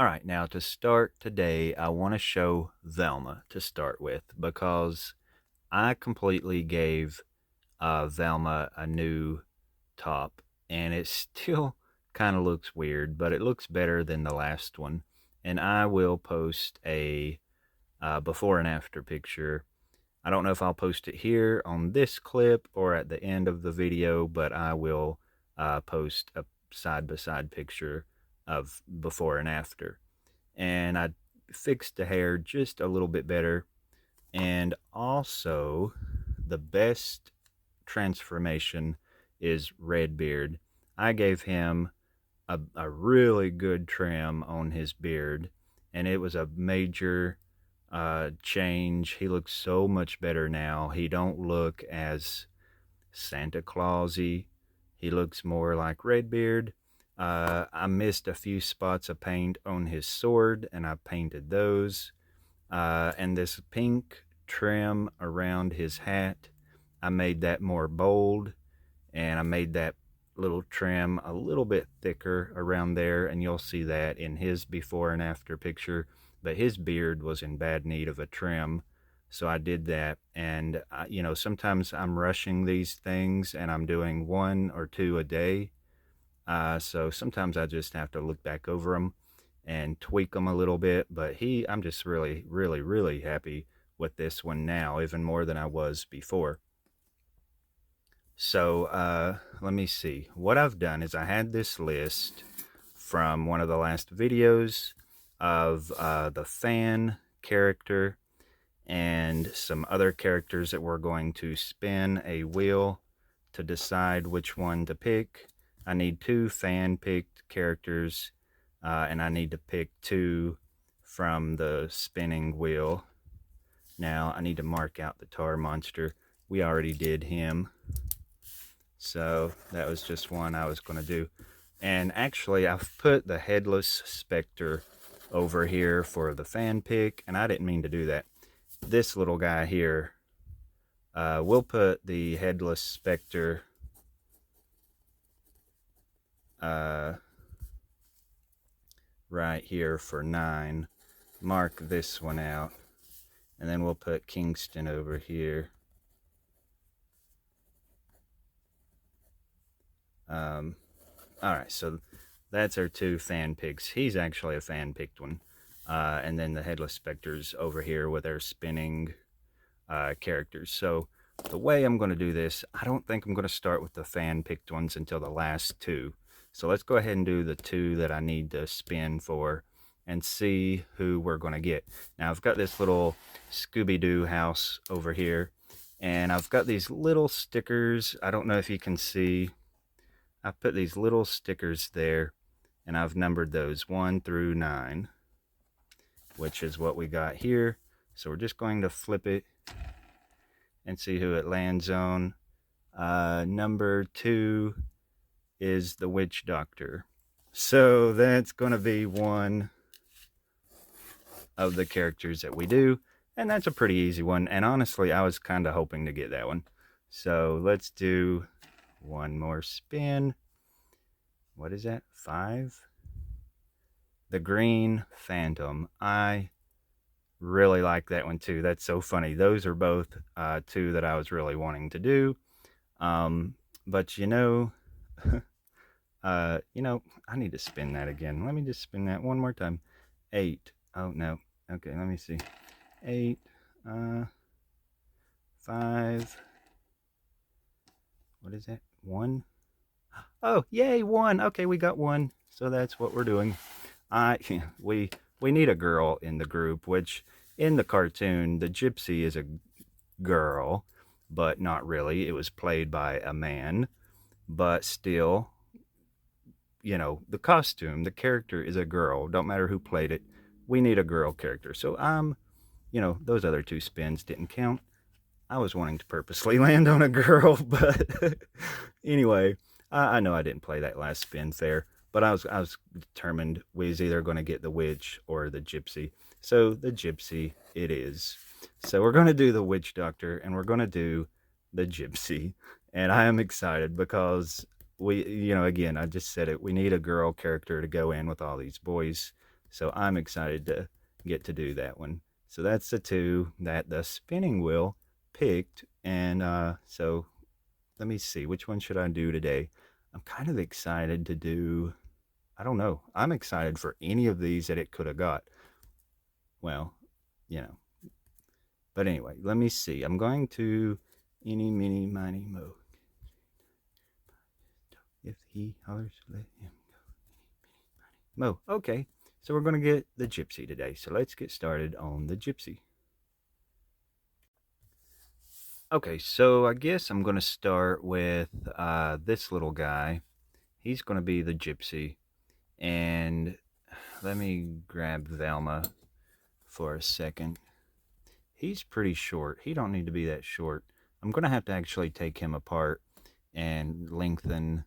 All right, now to start today, I want to show Velma to start with because I completely gave Velma a new top and it still kind of looks weird, but it looks better than the last one. And I will post a before and after picture. I don't know if I'll post it here on this clip or at the end of the video, but I will post a side by side picture of before and after. And I fixed the hair just a little bit better. And also, the best transformation is Redbeard. I gave him a really good trim on his beard, and it was a major change. He looks so much better now. He don't look as Santa Clausy. He looks more like Redbeard. I missed a few spots of paint on his sword, and I painted those. And this pink trim around his hat, I made that more bold, and I made that little trim a little bit thicker around there, and you'll see that in his before and after picture. But his beard was in bad need of a trim, so I did that. And sometimes I'm rushing these things and I'm doing one or two a day, so sometimes I just have to look back over them and tweak them a little bit. But I'm just really, really, really happy with this one now, even more than I was before. So let me see. What I've done is I had this list from one of the last videos of the fan character and some other characters that we're going to spin a wheel to decide which one to pick. I need 2 fan-picked characters, and I need to pick 2 from the spinning wheel. Now, I need to mark out the tar monster. We already did him, so that was just one I was going to do. And actually, I've put the headless specter over here for the fan pick, and I didn't mean to do that. This little guy here, we'll put the headless specter right here for 9. Mark this one out, and then we'll put Kingston over here. Alright, so that's our 2 fan picks. He's actually a fan picked one. And then the headless specters over here with our spinning characters. So the way I'm going to do this, I don't think I'm going to start with the fan picked ones until the last 2. So let's go ahead and do the 2 that I need to spin for and see who we're going to get. Now I've got this little Scooby Doo house over here, and I've got these little stickers. I don't know if you can see. I've put these little stickers there, and I've numbered those 1 through 9, which is what we got here. So we're just going to flip it and see who it lands on. Number 2 is the witch doctor. So that's going to be one of the characters that we do, and that's a pretty easy one. And honestly, I was kind of hoping to get that one. So let's do one more spin. What is that? 5? The Green Phantom. I really like that one too. That's so funny. Those are both 2 that I was really wanting to do. But I need to spin that again. Let me just spin that one more time. 8. Oh no. Okay, let me see. 8. 5. What is that? 1. Oh, yay, 1. Okay, we got 1. So that's what we're doing. We need a girl in the group, which in the cartoon, the gypsy is a girl, but not really. It was played by a man, but still, the costume, the character is a girl. Don't matter who played it. We need a girl character. So those other 2 spins didn't count. I was wanting to purposely land on a girl, but anyway, I know I didn't play that last spin fair, but I was determined we was either going to get the witch or the gypsy. So the gypsy it is. So we're going to do the witch doctor, and we're going to do the gypsy. And I am excited because again, I just said it, we need a girl character to go in with all these boys. So I'm excited to get to do that one. So that's the two that the spinning wheel picked. And so let me see, which one should I do today? I'm kind of excited to do, I don't know. I'm excited for any of these that it could have got. Well, you know. But anyway, let me see. I'm going to any, mini, miny, mo. If he hollers, let him mo. Okay, so we're going to get the gypsy today. So let's get started on the gypsy. Okay, so I guess I'm going to start with this little guy. He's going to be the gypsy. And let me grab Velma for a second. He's pretty short. He don't need to be that short. I'm going to have to actually take him apart and lengthen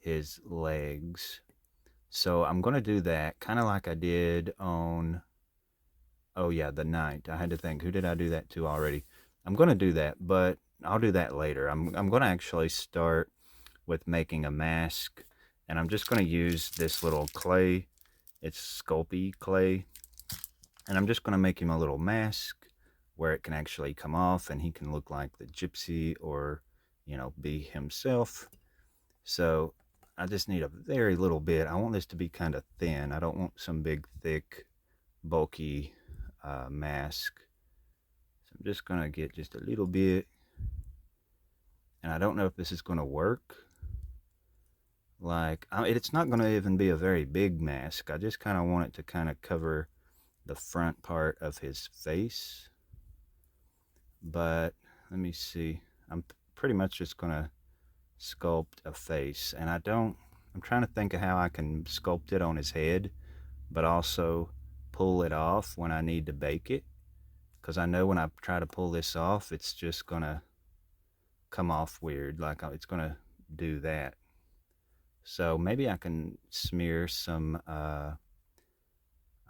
his legs. So I'm going to do that kind of like I did on, oh yeah, the night. I had to think, who did I do that to already? I'm going to do that, but I'll do that later. I'm going to actually start with making a mask, and I'm just going to use this little clay. It's Sculpey clay, and I'm just going to make him a little mask where it can actually come off and he can look like the gypsy, or be himself. So I just need a very little bit. I want this to be kind of thin. I don't want some big thick bulky mask. So I'm just going to get just a little bit, and I don't know if this is going to work. Like, it's not going to even be a very big mask. I just kind of want it to kind of cover the front part of his face. But let me see. I'm pretty much just going to sculpt a face, and I'm trying to think of how I can sculpt it on his head, but also pull it off when I need to bake it. Because I know when I try to pull this off, it's just going to come off weird. Like it's going to do that. So maybe I can smear some, I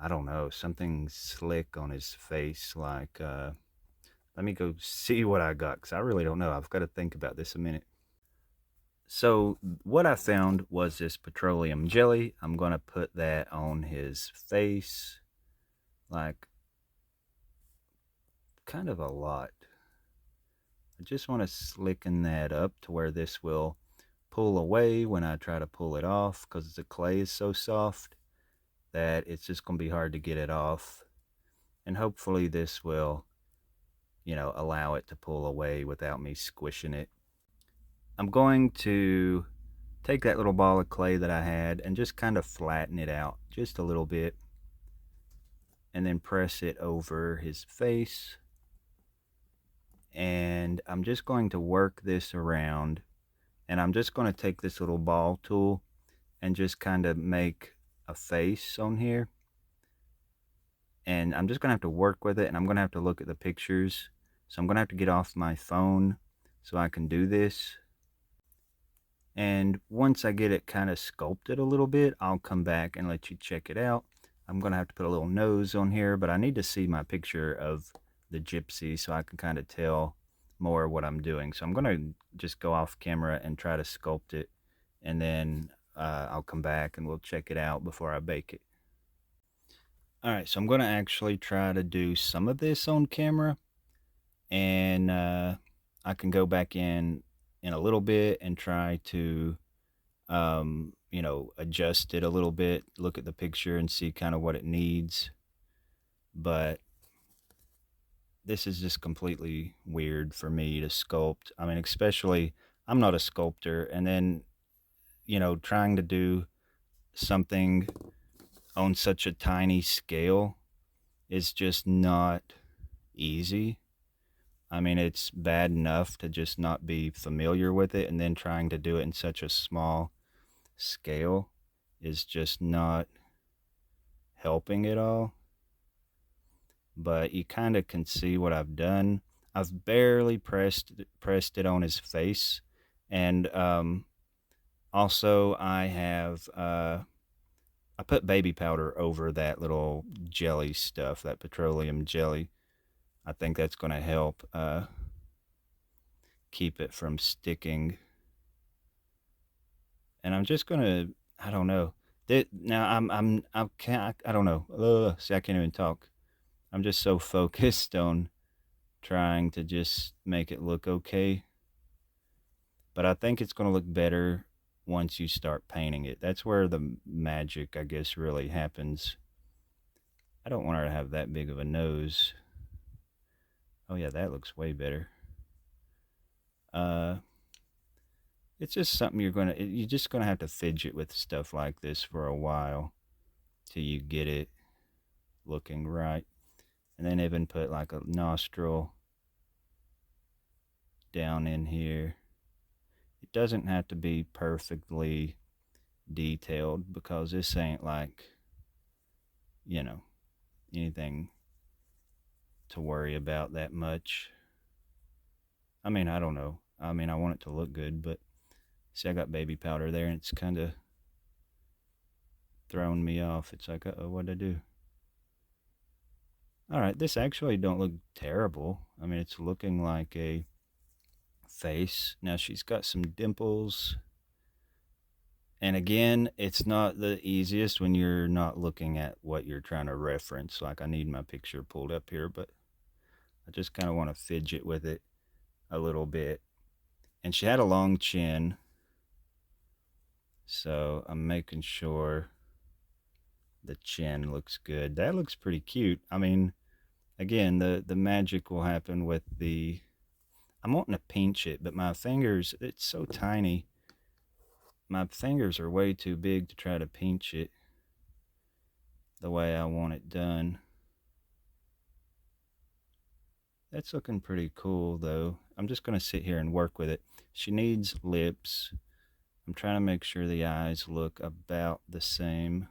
don't know, something slick on his face. Like, let me go see what I got, because I really don't know. I've got to think about this a minute. So what I found was this petroleum jelly. I'm going to put that on his face, like kind of a lot. I just want to slicken that up to where this will pull away when I try to pull it off, because the clay is so soft that it's just going to be hard to get it off. And hopefully this will, allow it to pull away without me squishing it. I'm going to take that little ball of clay that I had and just kind of flatten it out just a little bit, and then press it over his face. And I'm just going to work this around, and I'm just going to take this little ball tool and just kind of make a face on here. And I'm just going to have to work with it, and I'm going to have to look at the pictures. So I'm going to have to get off my phone so I can do this. And once I get it kind of sculpted a little bit, I'll come back and let you check it out. I'm going to have to put a little nose on here, but I need to see my picture of the gypsy so I can kind of tell more what I'm doing. So I'm going to just go off camera and try to sculpt it, and then I'll come back and we'll check it out before I bake it. Alright, so I'm going to actually try to do some of this on camera, and I can go back in a little bit and try to adjust it a little bit, look at the picture and see kind of what it needs. But this is just completely weird for me to sculpt. I mean, especially, I'm not a sculptor, and then trying to do something on such a tiny scale is just not easy. I mean, it's bad enough to just not be familiar with it, and then trying to do it in such a small scale is just not helping at all. But you kind of can see what I've done. I've barely pressed it on his face, and also I have I put baby powder over that little jelly stuff, that petroleum jelly. I think that's going to help keep it from sticking. And I'm just going to, I don't know, Now I can't, I don't know. See, I can't even talk. I'm just so focused on trying to just make it look okay. But I think it's going to look better once you start painting it. That's where the magic, I guess, really happens. I don't want her to have that big of a nose. Oh yeah, that looks way better. Uh, it's just something you're just gonna have to fidget with stuff like this for a while till you get it looking right. And then even put like a nostril down in here. It doesn't have to be perfectly detailed because this ain't like, you know, anything to worry about that much. I mean, I don't know. I mean, I want it to look good, but see, I got baby powder there and it's kind of throwing me off. It's like, uh-oh, what'd I do? All right, this actually don't look terrible. I mean, it's looking like a face. Now she's got some dimples. And again, it's not the easiest when you're not looking at what you're trying to reference. Like I need my picture pulled up here, but I just kind of want to fidget with it a little bit. And she had a long chin, so I'm making sure the chin looks good. That looks pretty cute. I mean, again, the magic will happen with the. I'm wanting to pinch it, but my fingers, it's so tiny. My fingers are way too big to try to pinch it the way I want it done. That's looking pretty cool though. I'm just going to sit here and work with it. She needs lips. I'm trying to make sure the eyes look about the same.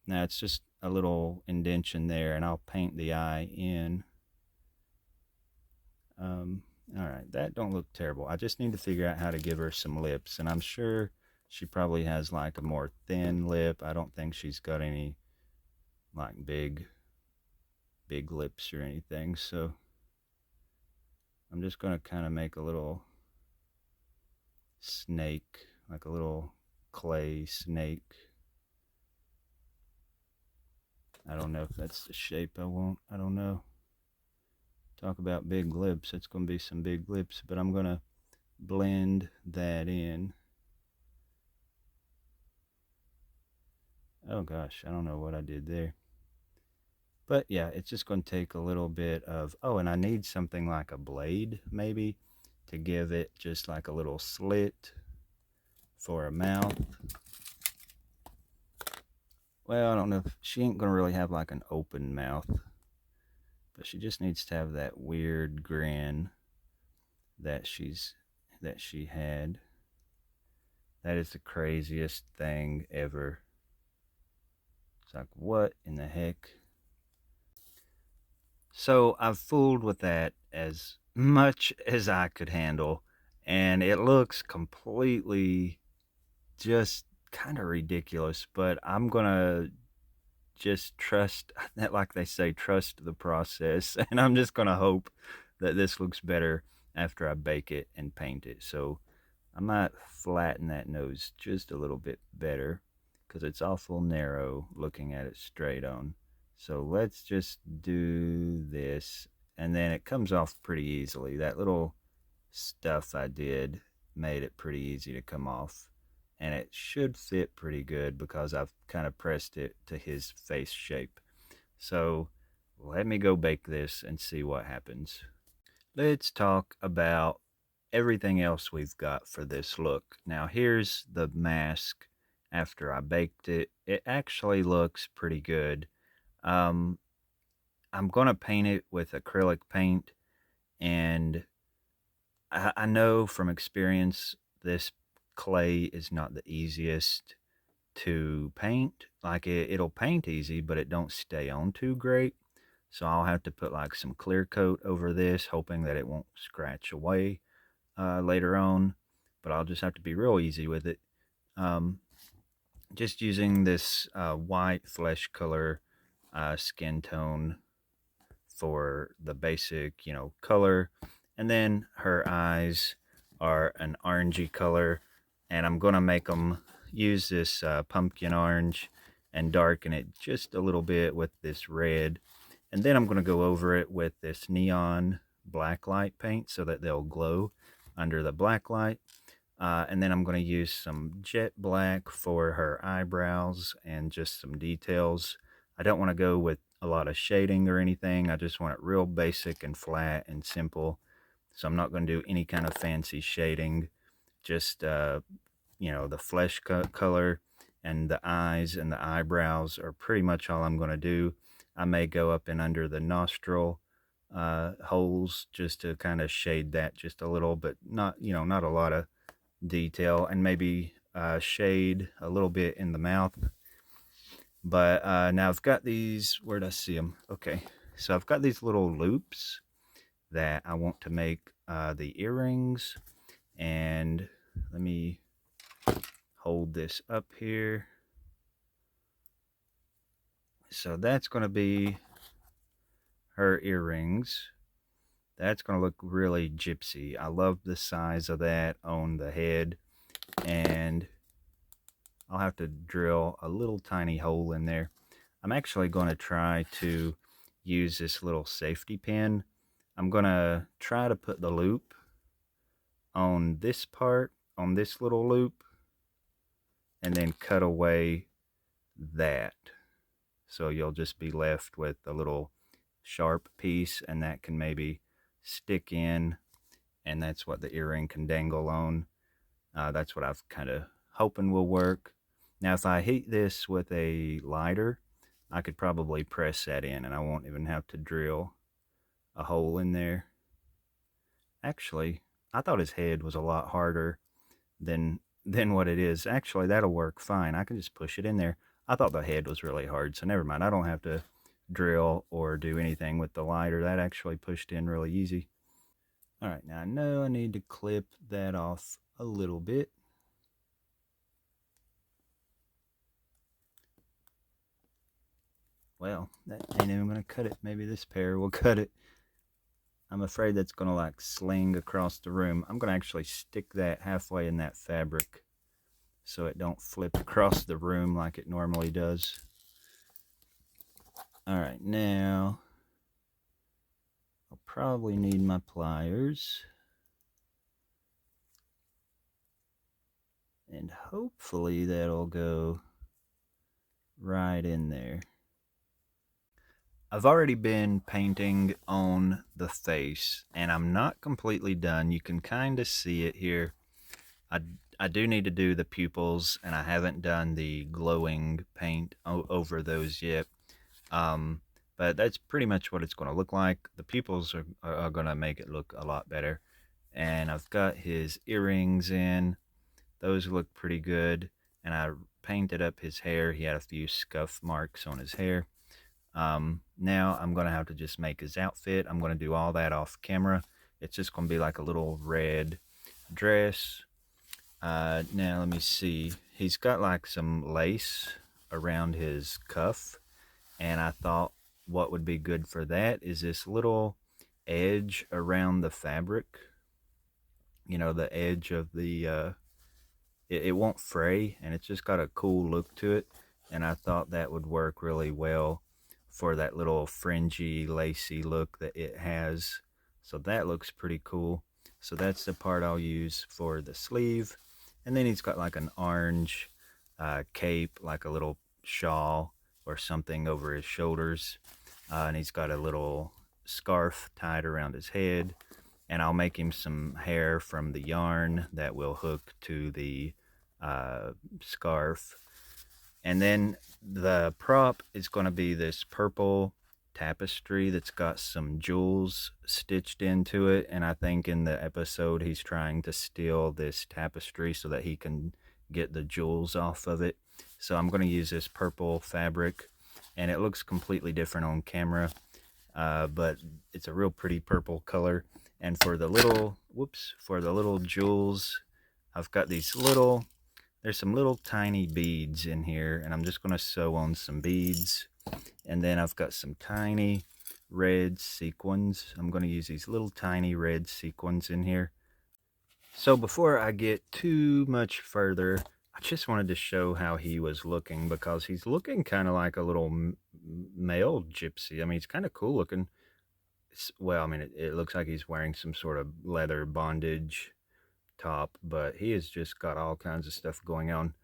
Now it's just a little indentation there, and I'll paint the eye in. All right, that don't look terrible. I just need to figure out how to give her some lips, and I'm sure she probably has like a more thin lip. I don't think she's got any like big lips or anything, so I'm just going to kind of make a little snake, like a little clay snake. I don't know if that's the shape I want. I don't know. Talk about big lips. It's going to be some big lips, but I'm going to blend that in. Oh gosh, I don't know what I did there. But yeah, it's just going to take a little bit of, oh, and I need something like a blade maybe to give it just like a little slit for a mouth. Well, I don't know if she ain't going to really have like an open mouth, but she just needs to have that weird grin that she had. That is the craziest thing ever. It's like, what in the heck? So I've fooled with that as much as I could handle, and it looks completely just kind of ridiculous, but I'm gonna just trust that, like they say, trust the process, and I'm just gonna hope that this looks better after I bake it and paint it. So I might flatten that nose just a little bit better because it's awful narrow looking at it straight on. So let's just do this, and then it comes off pretty easily. That little stuff I did made it pretty easy to come off, and it should fit pretty good because I've kind of pressed it to his face shape. So let me go bake this and see what happens. Let's talk about everything else we've got for this look. Now here's the mask after I baked it. It actually looks pretty good. Um, I'm gonna paint it with acrylic paint, and I know from experience this clay is not the easiest to paint. Like it'll paint easy, but it don't stay on too great. So I'll have to put like some clear coat over this, hoping that it won't scratch away later on. But I'll just have to be real easy with it. Um, just using this white flesh color skin tone for the basic, color. And then her eyes are an orangey color, and I'm gonna make them use this pumpkin orange and darken it just a little bit with this red. And then I'm going to go over it with this neon black light paint so that they'll glow under the black light. And then I'm going to use some jet black for her eyebrows and just some details. I don't want to go with a lot of shading or anything. I just want it real basic and flat and simple. So I'm not going to do any kind of fancy shading. Just, you know, the flesh color and the eyes and the eyebrows are pretty much all I'm going to do. I may go up and under the nostril holes just to kind of shade that just a little, but not, you know, not a lot of detail, and maybe shade a little bit in the mouth. But now I've got these, where'd I see them? Okay, so I've got these little loops that I want to make the earrings, and let me hold this up here. So that's going to be her earrings. That's going to look really gypsy. I love the size of that on the head, and I'll have to drill a little tiny hole in there. I'm actually going to try to use this little safety pin. I'm going to try to put the loop on this part, on this little loop, and then cut away that. So you'll just be left with a little sharp piece, and that can maybe stick in, and that's what the earring can dangle on. That's what I've kind of hoping will work. Now, if I heat this with a lighter, I could probably press that in, and I won't even have to drill a hole in there. Actually, I thought his head was a lot harder than what it is. Actually, that'll work fine. I can just push it in there. I thought the head was really hard, so never mind. I don't have to drill or do anything with the lighter. That actually pushed in really easy. All right, now I know I need to clip that off a little bit. Well, that ain't even gonna cut it. Maybe this pair will cut it. I'm afraid that's gonna like sling across the room. I'm gonna actually stick that halfway in that fabric so it don't flip across the room like it normally does. All right, now I'll probably need my pliers. And hopefully that'll go right in there. I've already been painting on the face, and I'm not completely done. You can kind of see it here. I do need to do the pupils, and I haven't done the glowing paint over those yet. But that's pretty much what it's going to look like. The pupils are going to make it look a lot better. And I've got his earrings in. Those look pretty good. And I painted up his hair. He had a few scuff marks on his hair. Now I'm going to have to just make his outfit. I'm going to do all that off camera. It's just going to be like a little red dress. Now let me see. He's got like some lace around his cuff, and I thought what would be good for that is this little edge around the fabric. You know, the edge of the it won't fray, and it's just got a cool look to it, and I thought that would work really well for that little fringy lacy look that it has. So that looks pretty cool. So that's the part I'll use for the sleeve. And then he's got like an orange cape, like a little shawl or something over his shoulders, and he's got a little scarf tied around his head. And I'll make him some hair from the yarn that will hook to the scarf. And then the prop is going to be this purple tapestry that's got some jewels stitched into it. And I think in the episode he's trying to steal this tapestry so that he can get the jewels off of it. So I'm going to use this purple fabric, and it looks completely different on camera, but it's a real pretty purple color. And for the little, for the little jewels, I've got these little, there's some little tiny beads in here, and I'm just going to sew on some beads. And then I've got some tiny red sequins. I'm going to use these little tiny red sequins in here. So before I get too much further, I just wanted to show how he was looking because he's looking kind of like a little male gypsy. I mean, he's kind of cool looking. Well, I mean, it looks like he's wearing some sort of leather bondage top, but he has just got all kinds of stuff going on.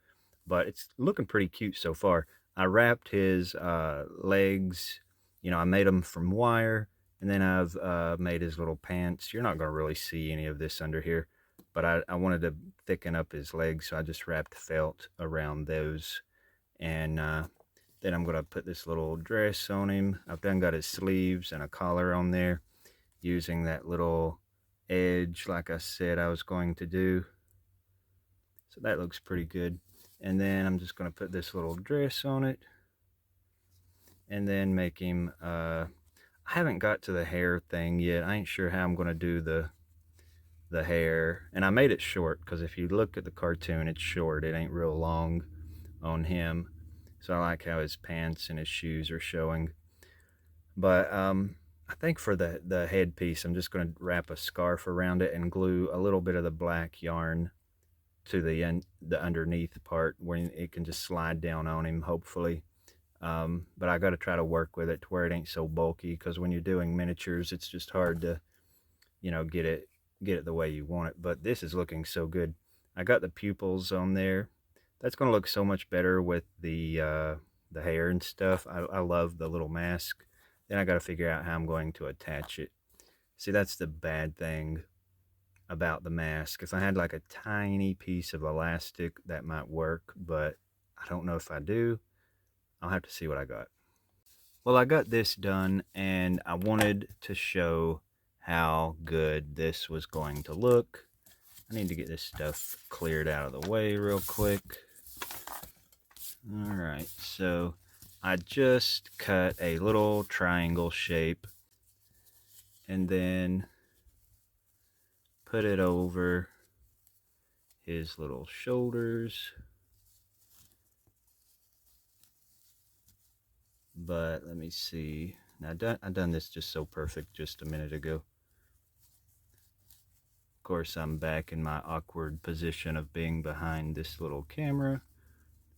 But it's looking pretty cute so far. I wrapped his legs, I made them from wire, and then I've made his little pants. You're not going to really see any of this under here, but I wanted to thicken up his legs, so I just wrapped felt around those. And then I'm going to put this little dress on him. I've done got his sleeves and a collar on there using that little edge like I said I was going to do. So that looks pretty good. And then I'm just going to put this little dress on it and then make him I haven't got to the hair thing yet. I ain't sure how I'm going to do the hair, and I made it short because if you look at the cartoon, it's short. It ain't real long on him. So I like how his pants and his shoes are showing. But I think for the headpiece, I'm just going to wrap a scarf around it and glue a little bit of the black yarn to the underneath part where it can just slide down on him, hopefully. But I got to try to work with it to where it ain't so bulky, because when you're doing miniatures, it's just hard to, get it the way you want it. But this is looking so good. I got the pupils on there. That's going to look so much better with the hair and stuff. I love the little mask. Then I got to figure out how I'm going to attach it. See, that's the bad thing about the mask. If I had like a tiny piece of elastic, that might work, but I don't know if I do. I'll have to see what I got. Well, I got this done, and I wanted to show how good this was going to look. I need to get this stuff cleared out of the way real quick. All right, so I just cut a little triangle shape and then put it over his little shoulders. But let me see. Now I done this just so perfect just a minute ago. Of course, I'm back in my awkward position of being behind this little camera,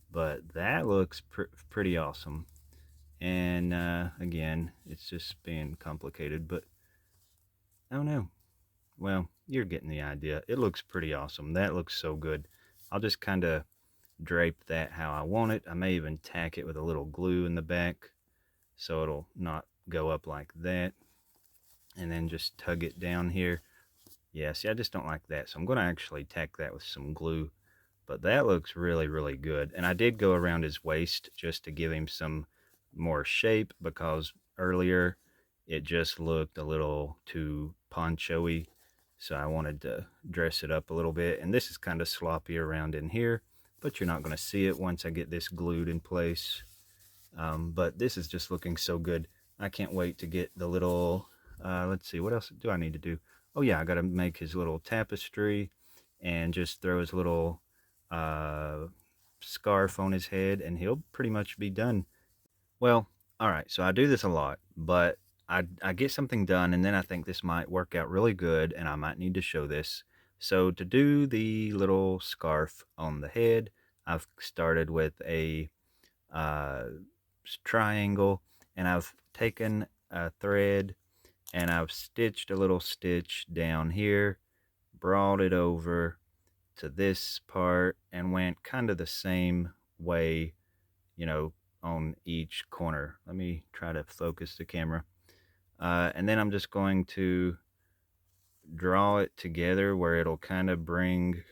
but that looks pretty awesome. And again, it's just being complicated, but oh no. Well, you're getting the idea. It looks pretty awesome. That looks so good. I'll just kind of drape that how I want it. I may even tack it with a little glue in the back so it'll not go up like that. And then just tug it down here. Yeah, see, I just don't like that. So I'm going to actually tack that with some glue. But that looks really, really good. And I did go around his waist just to give him some more shape, because earlier it just looked a little too poncho-y. So I wanted to dress it up a little bit. And this is kind of sloppy around in here, but you're not going to see it once I get this glued in place. But this is just looking so good. I can't wait to get the little, let's see, what else do I need to do? Oh yeah, I got to make his little tapestry and just throw his little scarf on his head, and he'll pretty much be done. Well, all right, so I do this a lot, but I get something done, and then I think this might work out really good, and I might need to show this. So to do the little scarf on the head, I've started with a triangle, and I've taken a thread, and I've stitched a little stitch down here, brought it over to this part, and went kind of the same way, on each corner. Let me try to focus the camera. And then I'm just going to draw it together where it'll kind of bring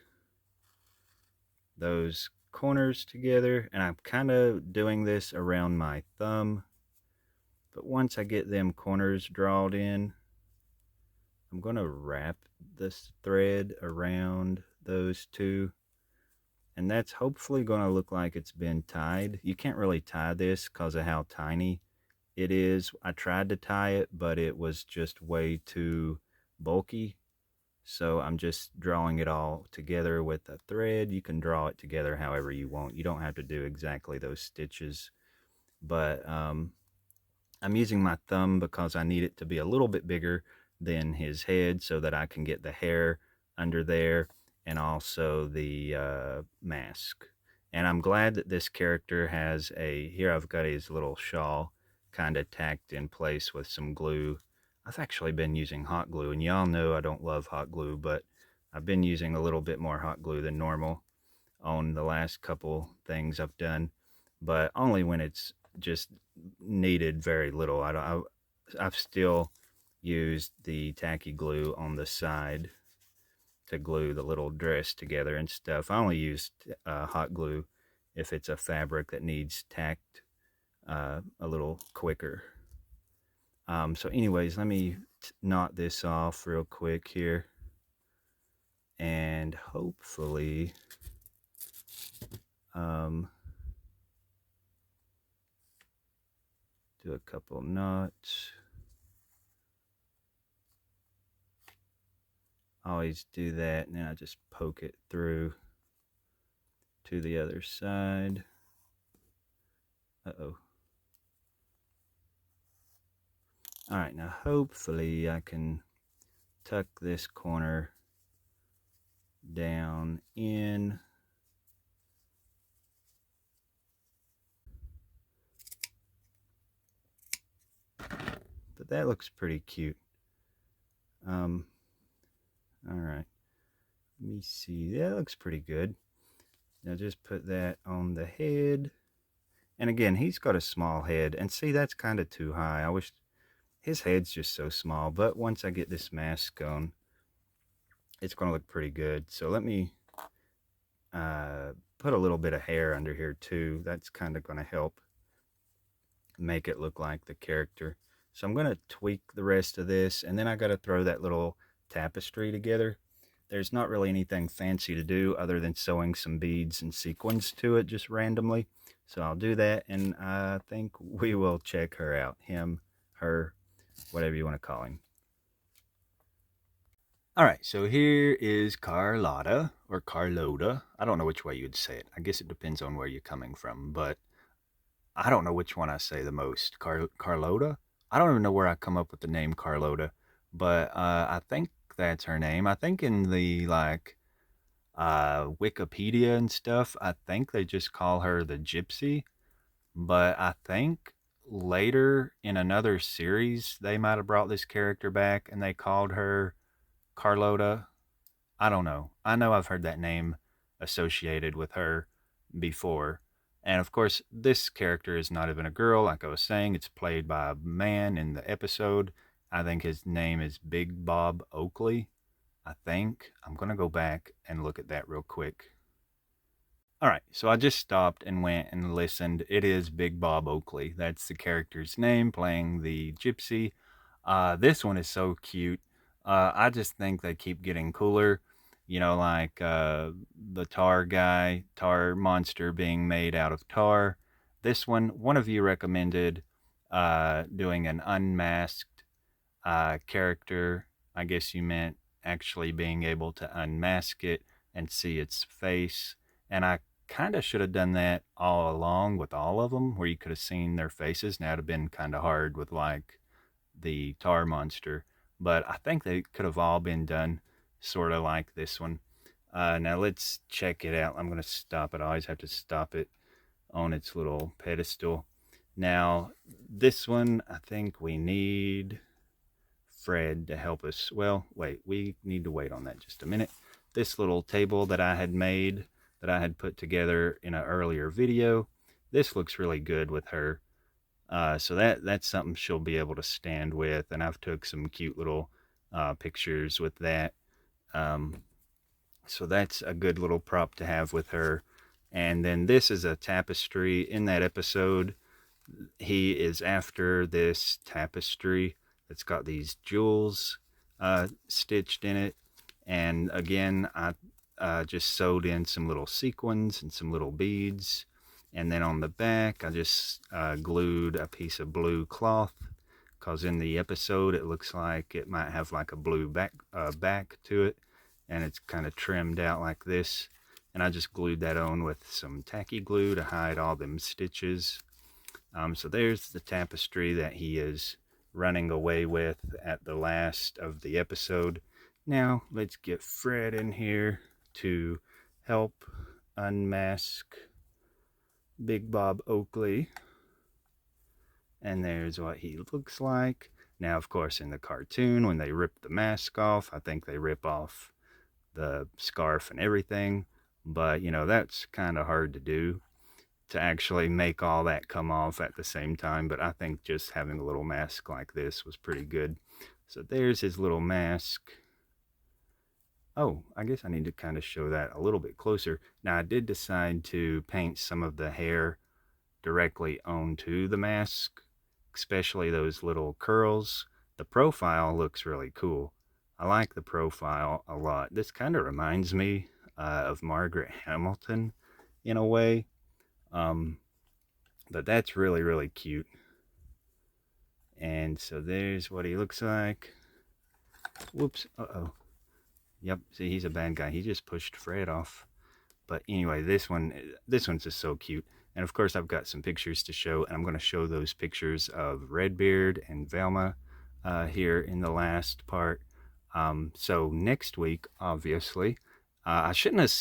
those corners together. And I'm kind of doing this around my thumb. But once I get them corners drawn in, I'm going to wrap this thread around those two. And that's hopefully going to look like it's been tied. You can't really tie this because of how tiny it is. I tried to tie it, but it was just way too bulky. So I'm just drawing it all together with a thread. You can draw it together however you want. You don't have to do exactly those stitches. But I'm using my thumb because I need it to be a little bit bigger than his head so that I can get the hair under there and also the mask. And I'm glad that this character has here I've got his little shawl kind of tacked in place with some glue. I've actually been using hot glue, and y'all know I don't love hot glue, but I've been using a little bit more hot glue than normal on the last couple things I've done, but only when it's just needed very little. I've still used the tacky glue on the side to glue the little dress together and stuff. I only use hot glue if it's a fabric that needs tacked a little quicker. So anyways, let me knot this off real quick here, and hopefully do a couple knots. Always do that, and then I just poke it through to the other side. Uh-oh. All right, now hopefully I can tuck this corner down in. But that looks pretty cute. All right, let me see. That looks pretty good. Now just put that on the head. And again, he's got a small head. And see, that's kind of too high. I wish his head's just so small. But once I get this mask on, it's going to look pretty good. So let me put a little bit of hair under here too. That's kind of going to help make it look like the character. So I'm going to tweak the rest of this, and then I got to throw that little tapestry together. There's not really anything fancy to do other than sewing some beads and sequins to it just randomly. So I'll do that, and I think we will check her out. Him, her, whatever you want to call him. All right, so here is Carlota, or Carlota. I don't know which way you'd say it. I guess it depends on where you're coming from, but I don't know which one I say the most. Carlota? I don't even know where I come up with the name Carlota, but I think that's her name. I think in the Wikipedia and stuff, I think they just call her the gypsy, but I think later in another series they might have brought this character back and they called her Carlota. I don't know. I know I've heard that name associated with her before. And of course, this character is not even a girl. Like I was saying, it's played by a man in the episode. I think his name is Big Bob Oakley. I think. I'm going to go back and look at that real quick. All right, so I just stopped and went and listened. It is Big Bob Oakley. That's the character's name, playing the gypsy. This one is so cute. I just think they keep getting cooler. You know, like the tar guy, tar monster being made out of tar. This one of you recommended doing an unmasked character. I guess you meant actually being able to unmask it and see its face. And I kind of should have done that all along with all of them, where you could have seen their faces. Now it'd have been kind of hard with like the tar monster, but I think they could have all been done sort of like this one. Now let's check it out. I'm going to stop it. I always have to stop it on its little pedestal. Now this one, I think we need Fred to help us. Well, wait, we need to wait on that just a minute. This little table that I had made, that I had put together in an earlier video, this looks really good with her. So that's something she'll be able to stand with, and I've took some cute little pictures with that. So that's a good little prop to have with her. And then this is a tapestry. In that episode, he is after this tapestry that's got these jewels stitched in it. And again, I just sewed in some little sequins and some little beads. And then on the back, I just glued a piece of blue cloth, because in the episode it looks like it might have like a blue back to it, and it's kind of trimmed out like this. And I just glued that on with some tacky glue to hide all them stitches. So there's the tapestry that he is running away with at the last of the episode. Now let's get Fred in here to help unmask Big Bob Oakley. And there's what he looks like. Now, of course, in the cartoon, when they rip the mask off, I think they rip off the scarf and everything. But, that's kind of hard to do, to actually make all that come off at the same time. But I think just having a little mask like this was pretty good. So there's his little mask. Oh, I guess I need to kind of show that a little bit closer. Now, I did decide to paint some of the hair directly onto the mask, especially those little curls. The profile looks really cool. I like the profile a lot. This kind of reminds me of Margaret Hamilton in a way. Um, but that's really, really cute. And so there's what he looks like. Whoops. Uh-oh. Yep. See, he's a bad guy. He just pushed Fred off. But anyway, this one's just so cute. And of course, I've got some pictures to show, and I'm going to show those pictures of Redbeard and Velma here in the last part. So next week, obviously, I shouldn't have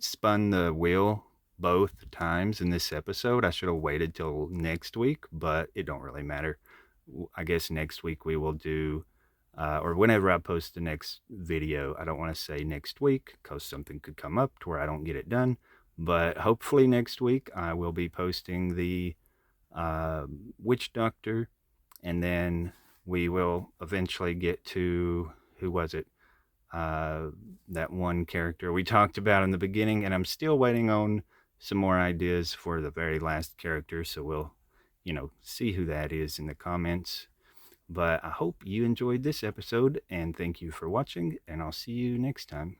spun the wheel both times in this episode. I should have waited till next week, but it don't really matter. I guess next week we will do, or whenever I post the next video. I don't want to say next week because something could come up to where I don't get it done. But hopefully next week I will be posting the Witch Doctor, and then we will eventually get to, who was it? That one character we talked about in the beginning, and I'm still waiting on some more ideas for the very last character, so we'll, see who that is in the comments. But I hope you enjoyed this episode, and thank you for watching, and I'll see you next time.